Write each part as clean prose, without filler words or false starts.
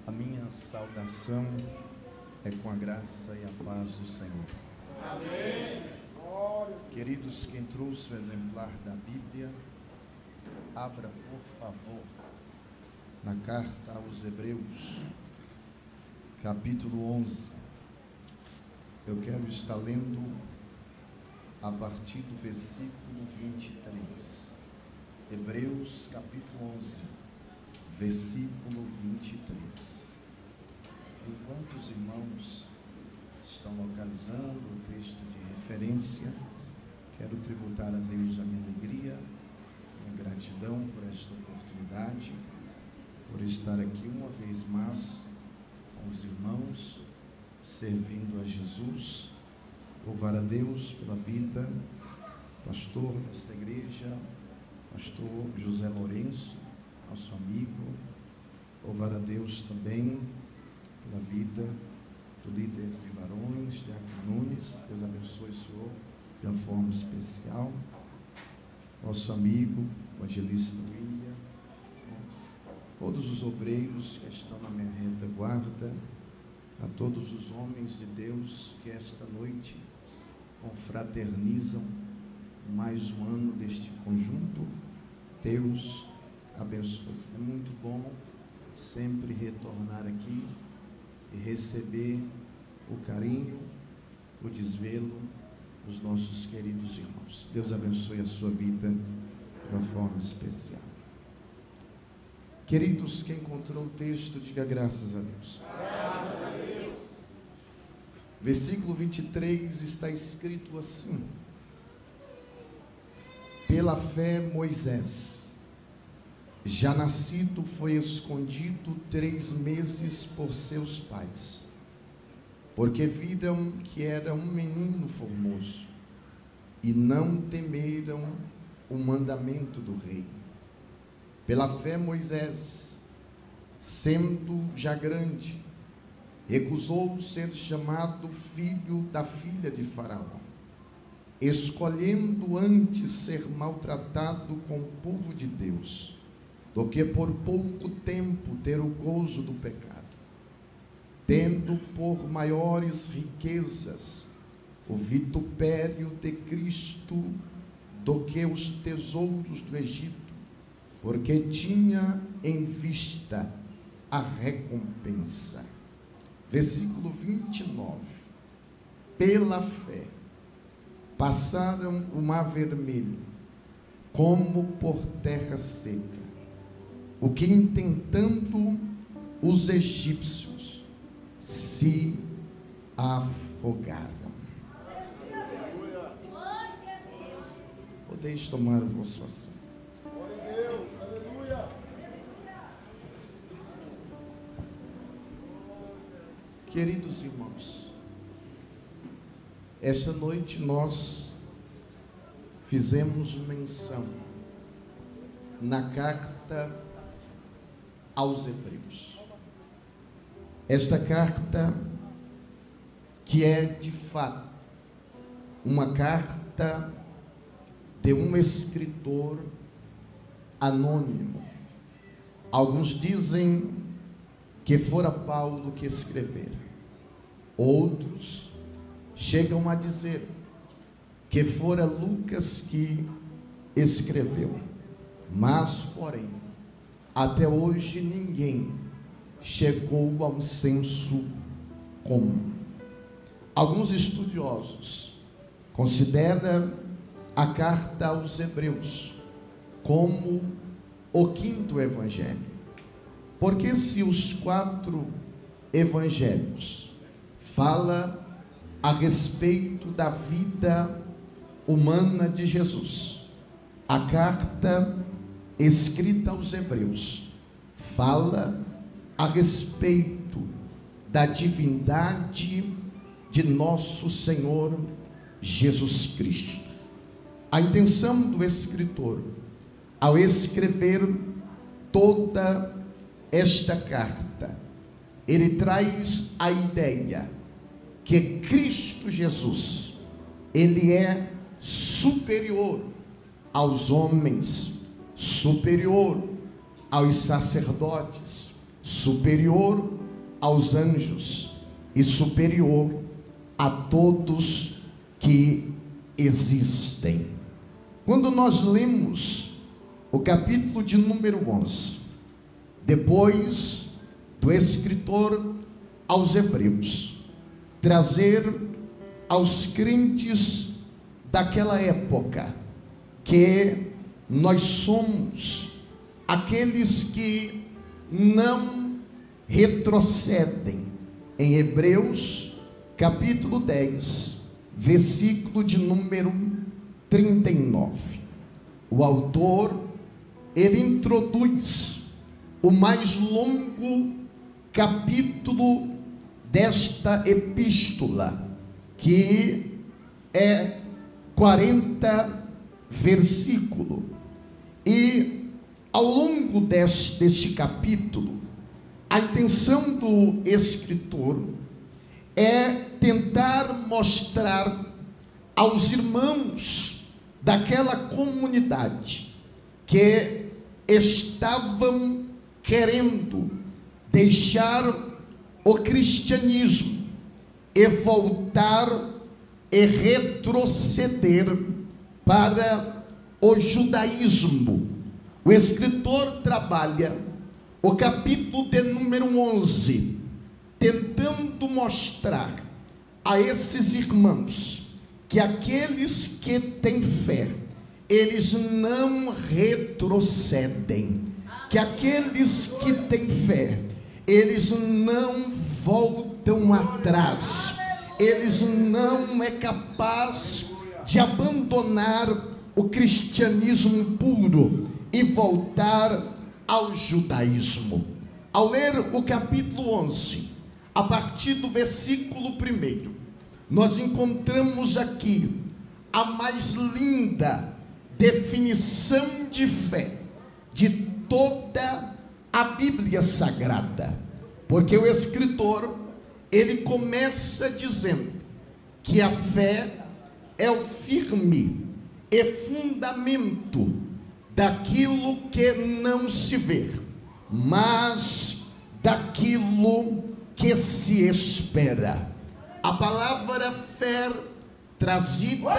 A minha saudação é com a graça e a paz do Senhor. Amém. Queridos, quem trouxe o exemplar da Bíblia, abra, por favor, na carta aos Hebreus, capítulo 11. Eu quero estar lendo a partir do versículo 23. Hebreus, capítulo 11, versículo 23. Enquanto os irmãos estão localizando o texto de referência, quero tributar a Deus a minha alegria, minha gratidão por esta oportunidade, por estar aqui uma vez mais com os irmãos, servindo a Jesus. Louvar a Deus pela vida, pastor desta igreja, pastor José Lourenço, nosso amigo. Louvar a Deus também pela vida do líder de varões, Diácono Nunes. Deus abençoe o senhor de uma forma especial. Nosso amigo, evangelista William, todos os obreiros que estão na minha retaguarda, a todos os homens de Deus que esta noite confraternizam mais um ano deste conjunto. Deus abençoe. É muito bom sempre retornar aqui e receber o carinho, o desvelo dos nossos queridos irmãos. Deus abençoe a sua vida de uma forma especial. Queridos, quem encontrou o texto, diga graças a Deus. Graças a Deus. Versículo 23 está escrito assim: pela fé Moisés, já nascido, foi escondido 3 meses por seus pais, porque viram que era um menino formoso, e não temeram o mandamento do rei. Pela fé Moisés, sendo já grande, recusou ser chamado filho da filha de Faraó, escolhendo antes ser maltratado com o povo de Deus, do que por pouco tempo ter o gozo do pecado, tendo por maiores riquezas o vitupério de Cristo do que os tesouros do Egito, porque tinha em vista a recompensa. Versículo 29. Pela fé passaram o mar vermelho como por terra seca, o que intentando os egípcios se afogaram. Podeis tomar o vosso assento. Queridos irmãos, esta noite nós fizemos menção na carta aos Hebreus. Esta carta, que é de fato uma carta de um escritor anônimo. Alguns dizem que fora Paulo que escrevera. Outros chegam a dizer que fora Lucas que escreveu. Mas, porém, até hoje ninguém chegou a um senso comum. Alguns estudiosos consideram a carta aos Hebreus como o 5º evangelho, porque se os 4 evangelhos falam a respeito da vida humana de Jesus, a carta escrita aos Hebreus fala a respeito da divindade de nosso Senhor Jesus Cristo. A intenção do escritor, ao escrever toda esta carta, ele traz a ideia que Cristo Jesus, ele é superior aos homens, superior aos sacerdotes, superior aos anjos e superior a todos que existem. Quando nós lemos o capítulo de número 11, depois do escritor aos Hebreus trazer aos crentes daquela época que nós somos aqueles que não retrocedem, em Hebreus capítulo 10, versículo de número 39, o autor, ele introduz o mais longo capítulo desta epístola, que é 40 versículos, e ao longo deste capítulo, a intenção do escritor é tentar mostrar aos irmãos daquela comunidade que estavam querendo deixar o cristianismo e voltar e retroceder para o judaísmo. O escritor trabalha o capítulo de número 11, tentando mostrar a esses irmãos que aqueles que têm fé, eles não retrocedem, que aqueles que têm fé, eles não voltam atrás, eles não é capaz de abandonar o cristianismo puro e voltar ao judaísmo. Ao ler o capítulo 11, a partir do versículo 1, nós encontramos aqui a mais linda definição de fé de toda a Bíblia Sagrada, porque o escritor, ele começa dizendo que a fé é o firme e fundamento daquilo que não se vê, mas daquilo que se espera. A palavra fé, trazida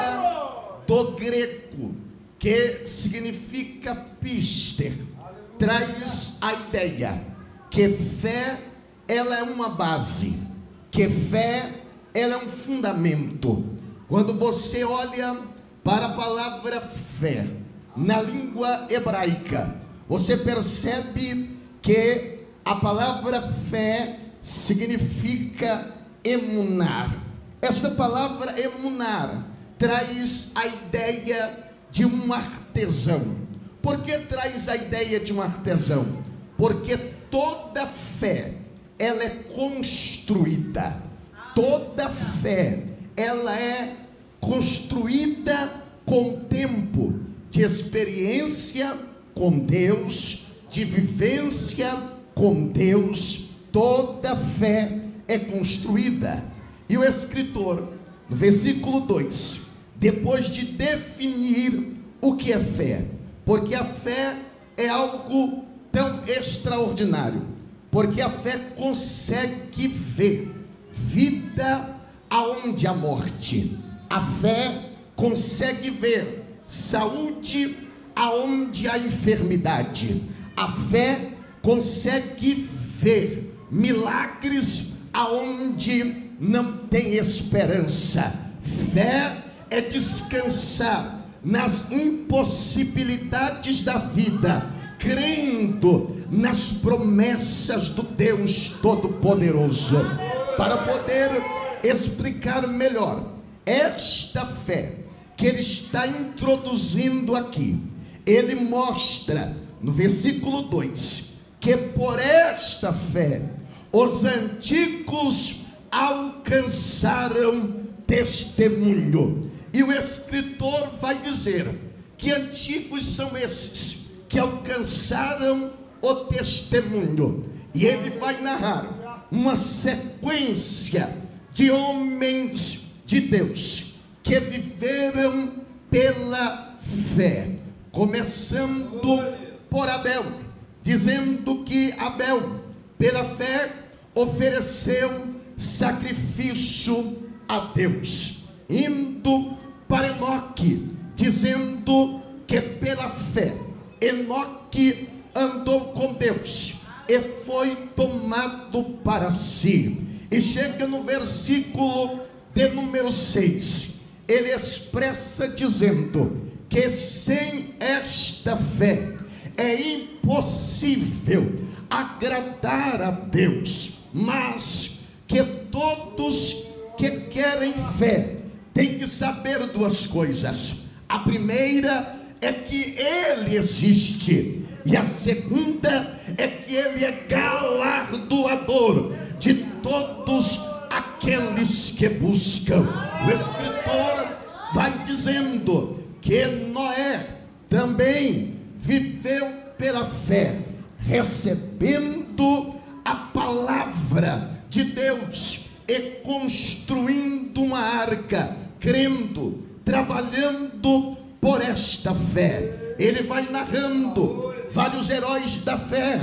do grego, que significa pister, traz a ideia que fé, ela é uma base, que fé, ela é um fundamento. Quando você olha para a palavra fé na língua hebraica, você percebe que a palavra fé significa emunar. Esta palavra emunar traz a ideia de um artesão. Por que traz a ideia de um artesão? Porque toda fé, ela é construída. Toda fé, ela é construída com tempo de experiência com Deus, de vivência com Deus. Toda fé é construída. E o escritor, no versículo 2, depois de definir o que é fé, porque a fé é algo tão extraordinário, porque a fé consegue ver vida aonde há morte, a fé consegue ver saúde aonde há enfermidade, a fé consegue ver milagres aonde não tem esperança. Fé é descansar nas impossibilidades da vida, crendo nas promessas do Deus Todo-Poderoso. Para poder explicar melhor esta fé que ele está introduzindo aqui, ele mostra no versículo 2 que por esta fé os antigos alcançaram testemunho. E o escritor vai dizer que antigos são esses que alcançaram o testemunho, e ele vai narrar uma sequência de homens de Deus que viveram pela fé, começando por Abel, dizendo que Abel pela fé, ofereceu sacrifício a Deus, indo para Enoque, dizendo que pela fé Enoque andou com Deus e foi tomado para si. E chega no versículo de número 6, ele expressa dizendo que sem esta fé é impossível agradar a Deus, mas que todos que querem fé têm que saber duas coisas. A primeira é que Ele existe, e a segunda é que Ele é galardoador de todos aqueles que buscam. O escritor vai dizendo que Noé também viveu pela fé, recebendo a palavra de Deus e construindo uma arca, crendo, trabalhando por esta fé. Ele vai narrando vários heróis da fé,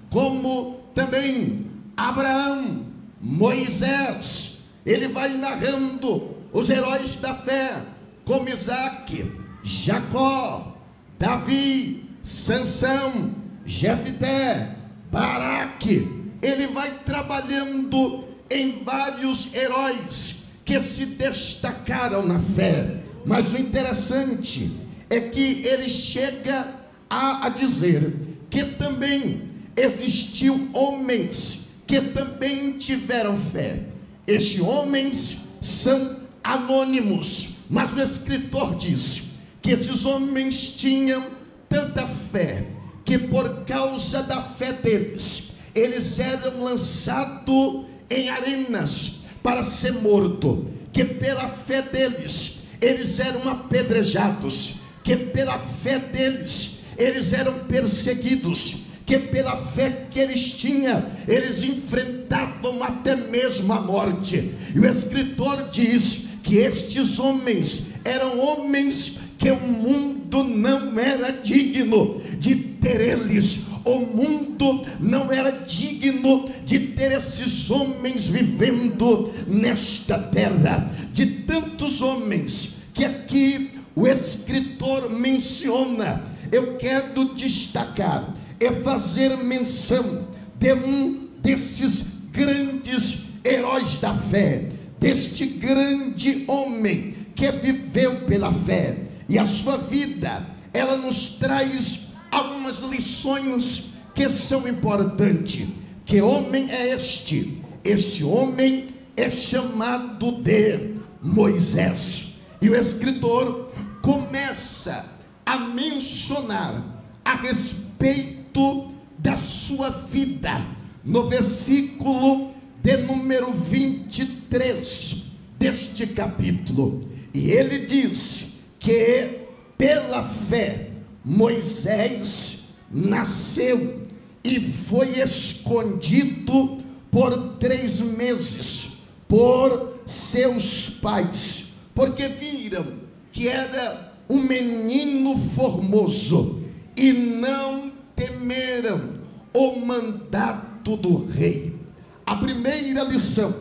como também Abraão, Moisés. Ele vai narrando os heróis da fé, como Isaque, Jacó, Davi, Sansão, Jefté, Baraque. Ele vai trabalhando em vários heróis que se destacaram na fé. Mas o interessante é que ele chega a dizer que também existiu homens que também tiveram fé. Estes homens são anônimos, mas o escritor diz que esses homens tinham tanta fé que por causa da fé deles, eles eram lançados em arenas para ser morto, que pela fé deles eles eram apedrejados, que pela fé deles eles eram perseguidos, que pela fé que eles tinham, eles enfrentavam até mesmo a morte. E o escritor diz que estes homens eram homens que o mundo não era digno de ter eles. O mundo não era digno de ter esses homens vivendo nesta terra. De tantos homens que aqui o escritor menciona, eu quero destacar e fazer menção de um desses grandes heróis da fé, deste grande homem que viveu pela fé. E a sua vida, ela nos traz algumas lições que são importantes. Que homem é este? Este homem é chamado de Moisés. E o escritor começa a mencionar a respeito da sua vida no versículo de número 23 deste capítulo. E ele diz que pela fé Moisés nasceu e foi escondido por 3 meses por seus pais, porque viram que era um menino formoso e não temeram o mandato do rei. A primeira lição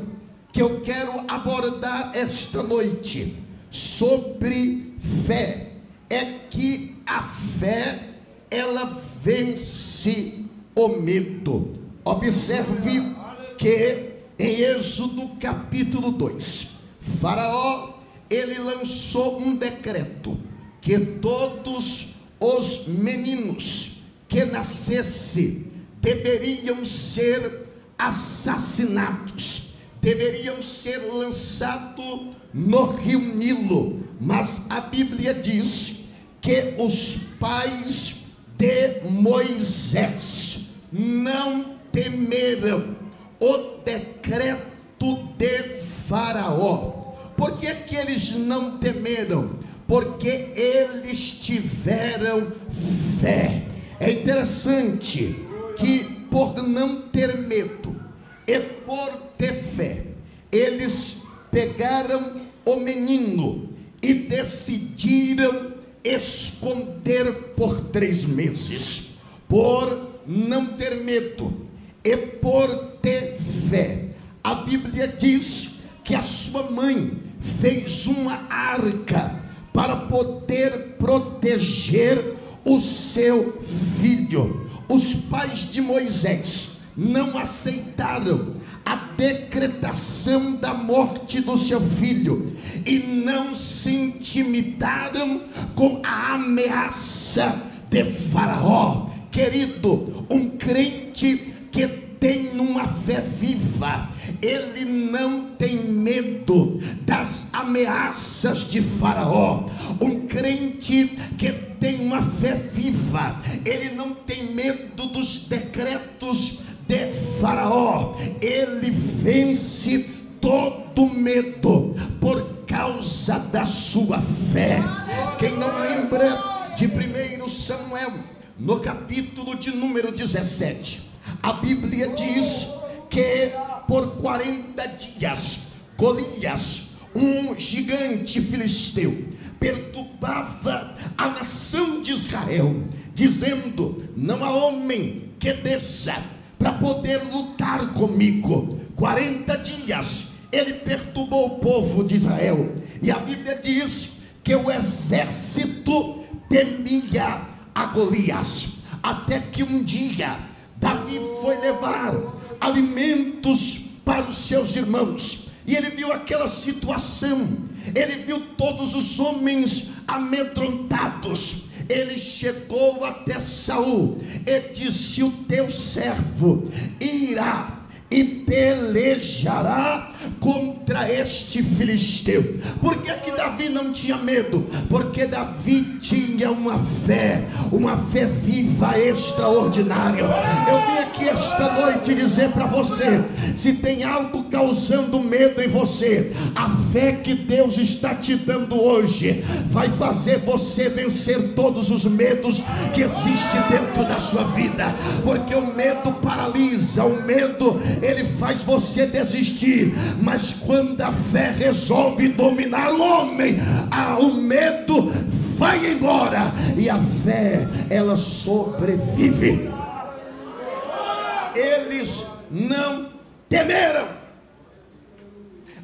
que eu quero abordar esta noite sobre fé é que a fé, ela vence o medo. Observe que em Êxodo capítulo 2, Faraó, ele lançou um decreto que todos os meninos que nascessem deveriam ser assassinados, deveriam ser lançados no rio Nilo. Mas a Bíblia diz que os pais de Moisés não temeram o decreto de Faraó. Por que que eles não temeram? Porque eles tiveram fé. É interessante que por não ter medo e por ter fé, eles pegaram o menino e decidiram esconder por 3 meses. Por não ter medo, e por ter fé. A Bíblia diz que a sua mãe fez uma arca para poder proteger o seu filho. Os pais de Moisés não aceitaram a decretação da morte do seu filho e não se intimidaram com a ameaça de Faraó. Querido, um crente que tem uma fé viva, ele não tem medo das ameaças de Faraó. Um crente que tem uma fé viva, ele não tem medo dos decretos de Faraó. Ele vence todo medo por causa da sua fé. Quem não lembra de 1 Samuel, no capítulo de número 17, a Bíblia diz que por 40 dias Golias, um gigante filisteu, perturbava a nação de Israel, dizendo: não há homem que desça para poder lutar comigo. 40 dias ele perturbou o povo de Israel, e a Bíblia diz que o exército temia a Golias, até que um dia Davi foi levar alimentos para os seus irmãos, e ele viu aquela situação, ele viu todos os homens amedrontados. Ele chegou até Saul e disse: o teu servo irá e pelejará contra este filisteu. Por que Davi não tinha medo? Porque Davi tinha uma fé viva, extraordinária. Eu vim aqui esta noite dizer para você: se tem algo causando medo em você, a fé que Deus está te dando hoje vai fazer você vencer todos os medos que existem dentro da sua vida. Porque o medo paralisa, o medo ele faz você desistir, mas quando a fé resolve dominar o homem, o medo vai embora e a fé ela sobrevive. Eles não temeram.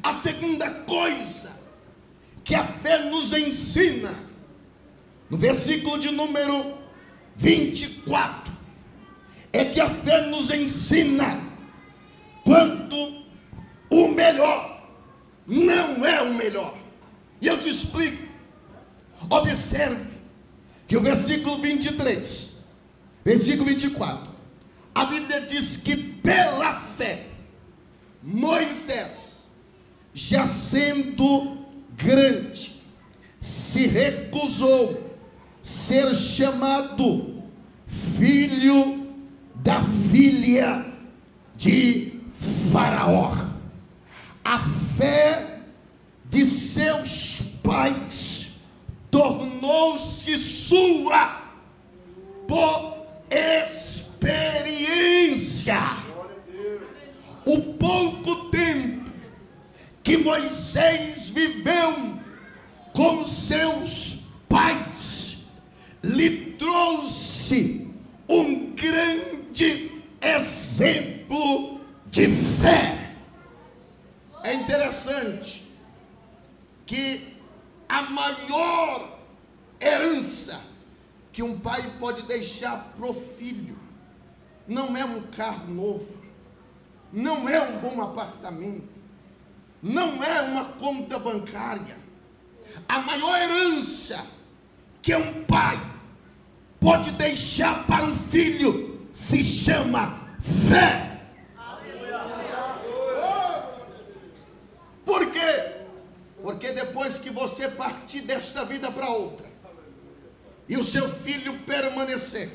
A segunda coisa que a fé nos ensina, no versículo de número 24, é que a fé nos ensina quando o melhor não é o melhor. E eu te explico. Observe que o versículo 23, versículo 24, a Bíblia diz que pela fé Moisés, já sendo grande, se recusou ser chamado filho da filha de Faraó. A fé de seus pais tornou-se sua por experiência. O pouco tempo que Moisés viveu com seus pais lhe trouxe um grande exemplo de fé. É interessante que a maior herança que um pai pode deixar para o filho não é um carro novo, não é um bom apartamento, não é uma conta bancária. A maior herança que um pai pode deixar para um filho se chama fé. Por quê? Porque depois que você partir desta vida para outra, e o seu filho permanecer,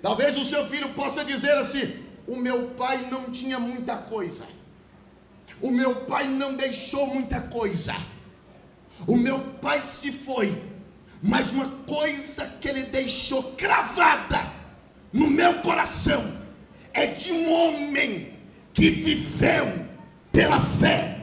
talvez o seu filho possa dizer assim: o meu pai não tinha muita coisa, o meu pai não deixou muita coisa, o meu pai se foi, mas uma coisa que ele deixou cravada no meu coração é de um homem que viveu pela fé.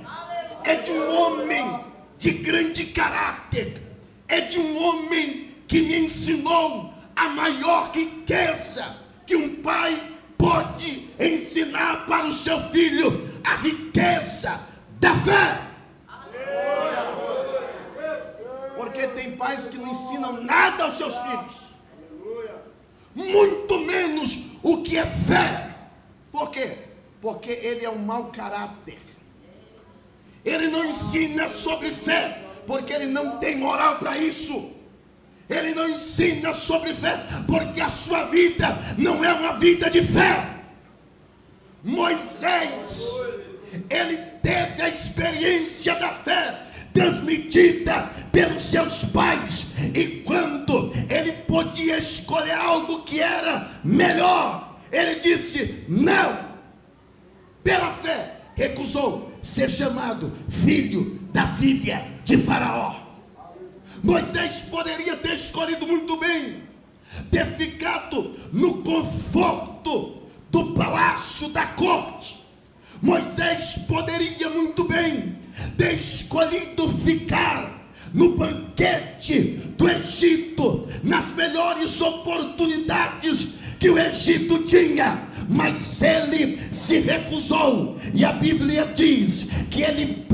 É de um homem de grande caráter, é de um homem que me ensinou a maior riqueza que um pai pode ensinar para o seu filho a riqueza da fé. Porque tem pais que não ensinam nada aos seus filhos, muito menos o que é fé. Por quê? Porque ele é um mau caráter. Ele não ensina sobre fé, porque ele não tem moral para isso. Ele não ensina sobre fé, porque a sua vida não é uma vida de fé. Moisés, ele teve a experiência da fé transmitida pelos seus pais, e quando ele podia escolher algo que era melhor, ele disse não. Pela fé recusou ser chamado filho da filha de Faraó. Moisés poderia ter escolhido muito bem ter ficado no conforto do palácio da corte. Moisés poderia muito bem ter escolhido ficar no banquete do Egito, nas melhores oportunidades que o Egito tinha, mas ele se recusou, e a Bíblia diz que ele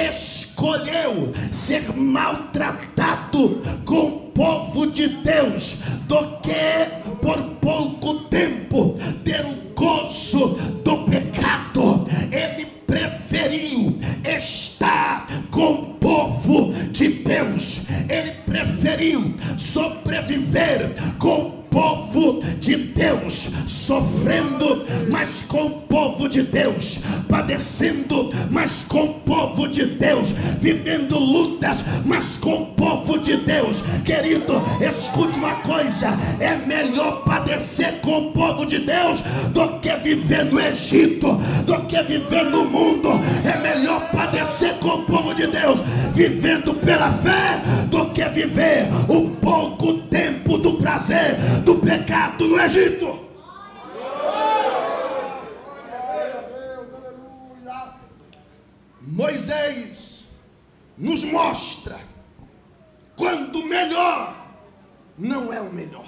escolheu ser maltratado com o povo de Deus, do que por pouco tempo ter o gozo do pecado. Ele preferiu estar com o povo de Deus, ele preferiu sobreviver com o povo de Deus, sofrendo, mas com o povo de Deus, padecendo, mas com o povo de Deus, vivendo lutas, mas com o povo de Deus. Querido, escute uma coisa: é melhor padecer com o povo de Deus do que viver no Egito, do que viver no mundo. É melhor padecer com o povo de Deus vivendo pela fé do que viver o pouco tempo do prazer do pecado no Egito. Moisés nos mostra quando o melhor não é o melhor.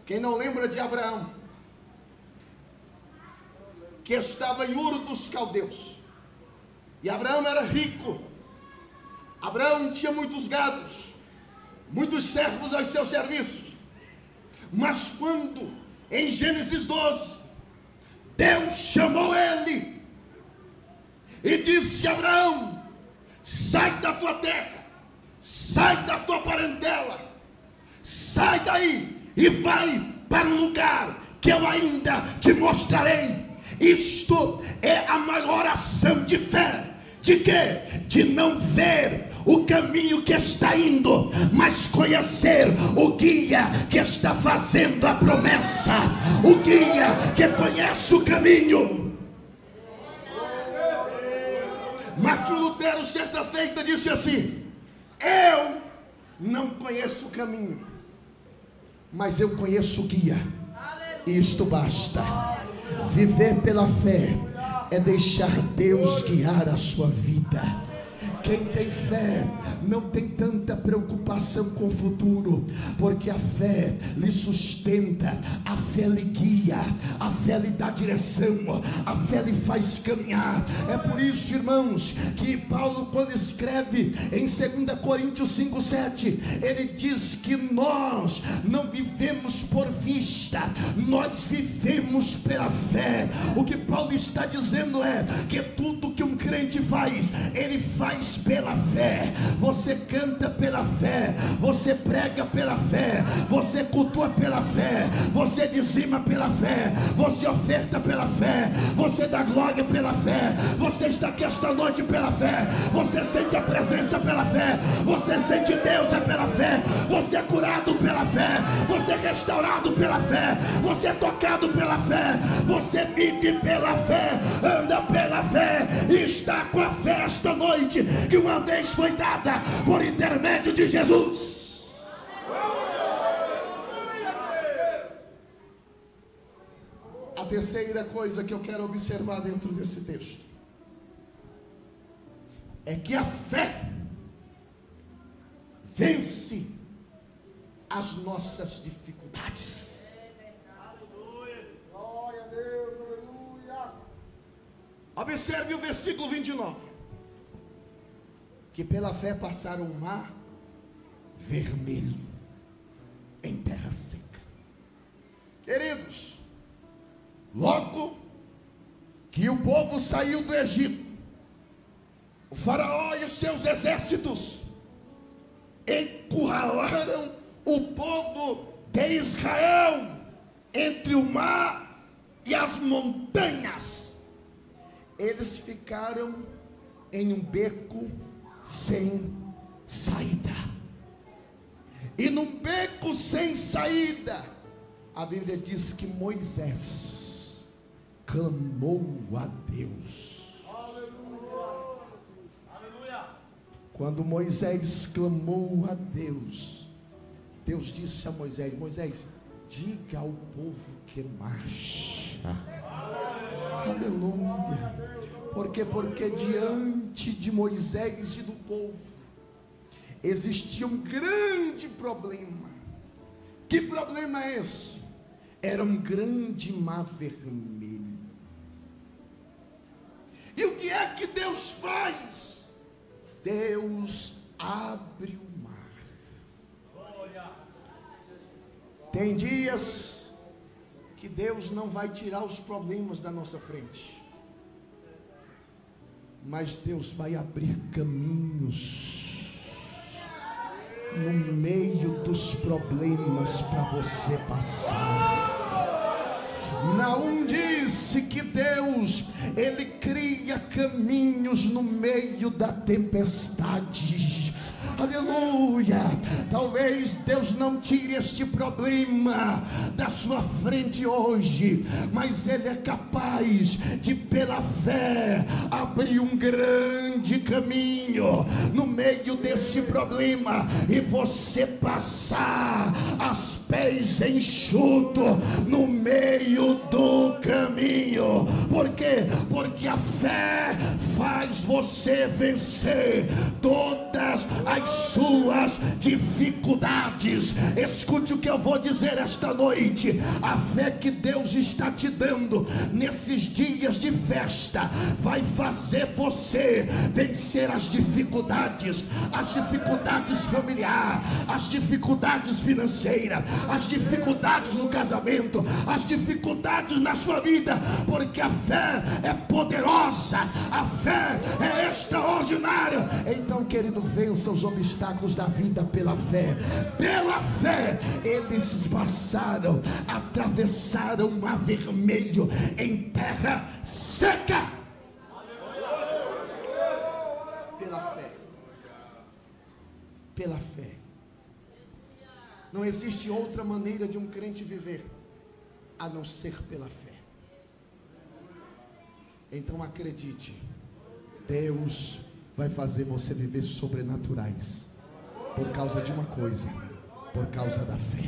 Quem não lembra de Abraão, que estava em Ur dos Caldeus, e Abraão era rico. Abraão tinha muitos gados, muitos servos aos seus serviços. Mas quando, em Gênesis 12, Deus chamou ele e disse: Abraão, sai da tua terra, sai da tua parentela, sai daí e vai para um lugar que eu ainda te mostrarei. Isto é a maior ação de fé. De quê? De não ver o caminho que está indo, mas conhecer o guia que está fazendo a promessa, o guia que conhece o caminho. Martinho Lutero, certa feita, disse assim: eu não conheço o caminho, mas eu conheço o guia, e isto basta. Viver pela fé é deixar Deus guiar a sua vida. Quem tem fé não tem tanta preocupação com o futuro, porque a fé lhe sustenta, a fé lhe guia, a fé lhe dá direção, a fé lhe faz caminhar. É por isso, irmãos, que Paulo, quando escreve em 2 Coríntios 5:7, ele diz que nós não vivemos por vista, nós vivemos pela fé. O que Paulo está dizendo é que tudo que um crente faz, ele faz pela fé. Você canta pela fé, você prega pela fé, você cultua pela fé, você dizima pela fé, você oferta pela fé, você dá glória pela fé, você está aqui esta noite pela fé, você sente a presença pela fé, você sente Deus pela fé, você é curado pela fé, você é restaurado pela fé, você é tocado pela fé, você vive pela fé, anda pela fé e está com a fé esta noite que uma vez foi dada por intermédio de Jesus. A terceira coisa que eu quero observar dentro desse texto é que a fé vence as nossas dificuldades. Observe o versículo 29. Que pela fé passaram o mar vermelho em terra seca. Queridos, logo que o povo saiu do Egito, o faraó e os seus exércitos encurralaram o povo de Israel entre o mar e as montanhas. Eles ficaram em um beco sem saída. E num beco sem saída, a Bíblia diz que Moisés clamou a Deus. Aleluia. Quando Moisés clamou a Deus, Deus disse a Moisés: Moisés, diga ao povo que marcha. Aleluia. Por quê? Porque diante de Moisés e do povo existia um grande problema. Que problema é esse? Era um grande mar vermelho. E o que é que Deus faz? Deus abre o mar. Tem dias que Deus não vai tirar os problemas da nossa frente, mas Deus vai abrir caminhos no meio dos problemas para você passar. Naum disse que Deus, Ele cria caminhos no meio da tempestade. Aleluia. Talvez Deus não tire este problema da sua frente hoje, mas Ele é capaz de, pela fé, abrir um grande caminho no meio desse problema e você passar aos pés enxutos no meio do caminho. Por quê? Porque a fé faz você vencer todas as suas dificuldades. Escute o que eu vou dizer esta noite. A fé que Deus está te dando nesses dias de festa vai fazer você vencer as dificuldades familiares, as dificuldades financeiras, as dificuldades no casamento, as dificuldades na sua vida, porque a fé é poderosa, a fé é extraordinária. Então, querido, vença os obstáculos da vida pela fé. Pela fé eles passaram, atravessaram o mar vermelho em terra seca. Pela fé. Pela fé. Não existe outra maneira de um crente viver a não ser pela fé. Então acredite, Deus vai fazer você viver sobrenaturais por causa de uma coisa, por causa da fé.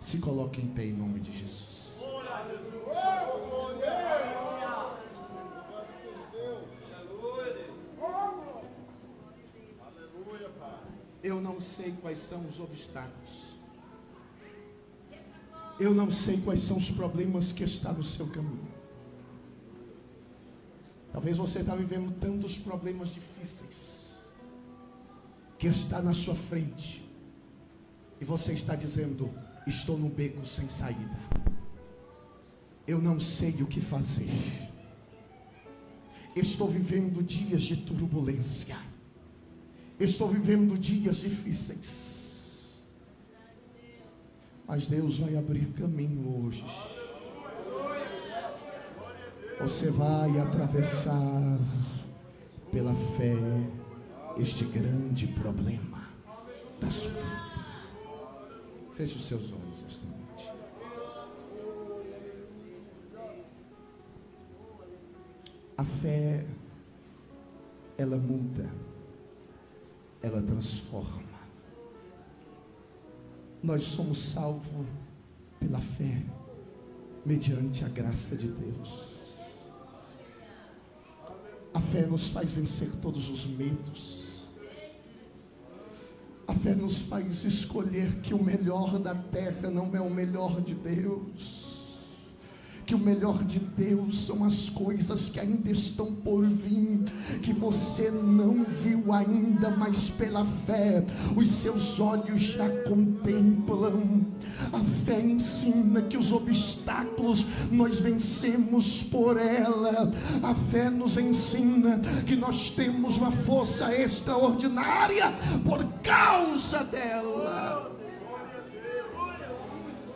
Se coloque em pé em nome de Jesus. Eu não sei quais são os obstáculos. Eu não sei quais são os problemas que estão no seu caminho. Talvez você está vivendo tantos problemas difíceis que está na sua frente e você está dizendo: estou no beco sem saída. Eu não sei o que fazer. Estou vivendo dias de turbulência. Estou vivendo dias difíceis. Mas Deus vai abrir caminho hoje. Você vai atravessar pela fé este grande problema da sua vida. Feche os seus olhos esta noite. A fé, ela muda, ela transforma. Nós somos salvos pela fé, mediante a graça de Deus. A fé nos faz vencer todos os medos. A fé nos faz escolher que o melhor da terra não é o melhor de Deus. que o melhor de Deus são as coisas que ainda estão por vir, que você não viu ainda, mas pela fé os seus olhos já contemplam. A fé ensina que os obstáculos nós vencemos por ela. A fé nos ensina que nós temos uma força extraordinária por causa dela.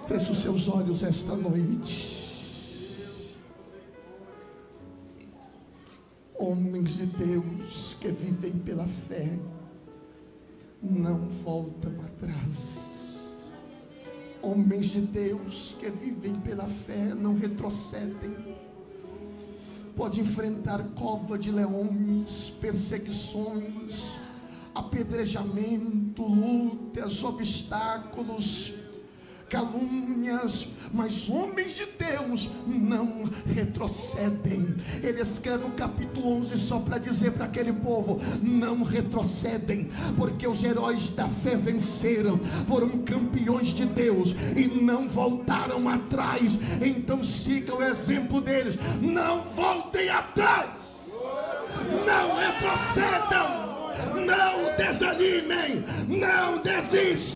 Feche os seus olhos esta noite. Homens de Deus que vivem pela fé não voltam atrás. Homens de Deus que vivem pela fé não retrocedem. Pode enfrentar cova de leões, perseguições, apedrejamento, lutas, obstáculos, calúnias, mas homens de Deus não retrocedem. Ele escreve o capítulo 11 só para dizer para aquele povo: não retrocedem, porque os heróis da fé venceram, foram campeões de Deus e não voltaram atrás. Então siga o exemplo deles, não voltem atrás, não retrocedam, não desanimem, não desistam.